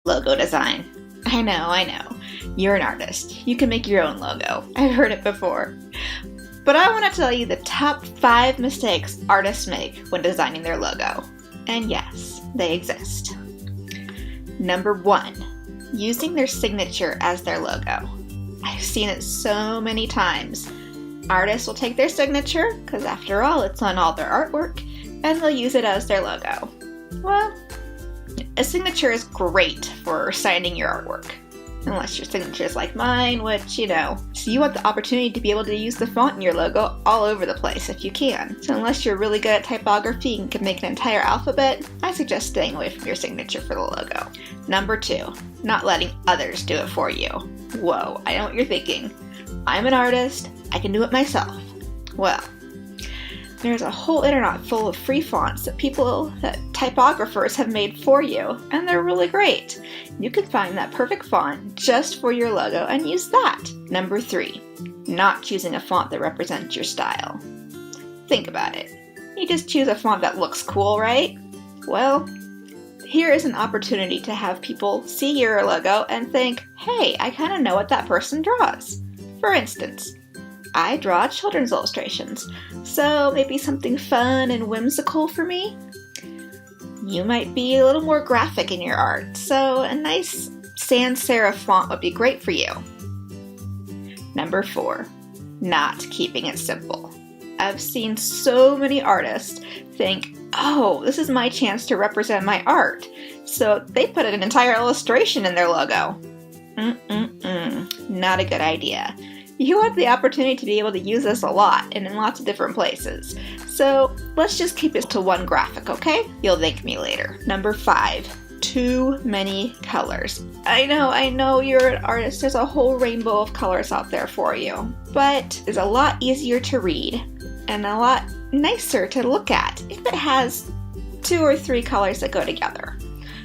Logo design. I know. You're an artist. You can make your own logo. I've heard it before. But I want to tell you the top 5 mistakes artists make when designing their logo. And yes, they exist. Number 1, using their signature as their logo. I've seen it so many times. Artists will take their signature, because after all, it's on all their artwork, and they'll use it as their logo. Well, a signature is great for signing your artwork. Unless your signature is like mine, which, So you want the opportunity to be able to use the font in your logo all over the place if you can. So unless you're really good at typography and can make an entire alphabet, I suggest staying away from your signature for the logo. Number 2, not letting others do it for you. Whoa, I know what you're thinking. I'm an artist, I can do it myself. Well, there's a whole internet full of free fonts that typographers have made for you, and they're really great. You can find that perfect font just for your logo and use that. Number 3, not choosing a font that represents your style. Think about it. You just choose a font that looks cool, right? Well, here is an opportunity to have people see your logo and think, hey, I kind of know what that person draws. For instance, I draw children's illustrations, so maybe something fun and whimsical for me. You might be a little more graphic in your art, so a nice sans serif font would be great for you. Number 4, not keeping it simple. I've seen so many artists think, oh, this is my chance to represent my art, so they put an entire illustration in their logo. Not a good idea. You want the opportunity to be able to use this a lot and in lots of different places. So let's just keep it to one graphic, okay? You'll thank me later. Number 5, too many colors. I know you're an artist. There's a whole rainbow of colors out there for you. But it's a lot easier to read and a lot nicer to look at if it has 2 or 3 colors that go together.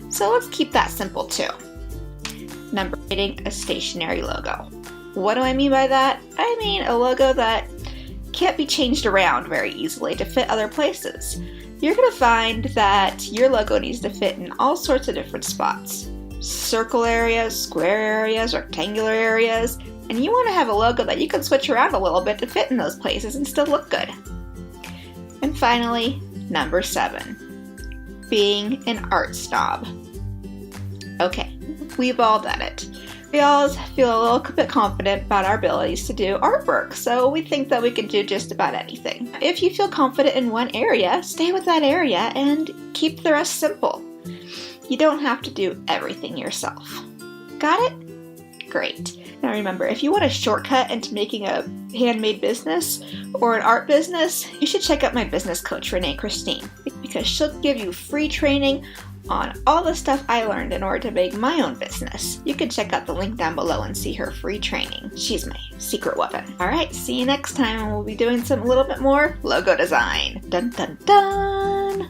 So let's keep that simple too. Number 8, a stationary logo. What do I mean by that? I mean a logo that can't be changed around very easily to fit other places. You're going to find that your logo needs to fit in all sorts of different spots. Circle areas, square areas, rectangular areas, and you want to have a logo that you can switch around a little bit to fit in those places and still look good. And finally, number 7, being an art snob. Okay, we've all done it. We all feel a little bit confident about our abilities to do artwork, so we think that we can do just about anything. If you feel confident in one area, stay with that area and keep the rest simple. You don't have to do everything yourself. Got it? Great. Now remember, if you want a shortcut into making a handmade business or an art business, you should check out my business coach, Renee Christine, because she'll give you free training on all the stuff I learned in order to make my own business. You can check out the link down below and see her free training. She's my secret weapon. Alright, see you next time, and we'll be doing a little bit more logo design. Dun dun dun!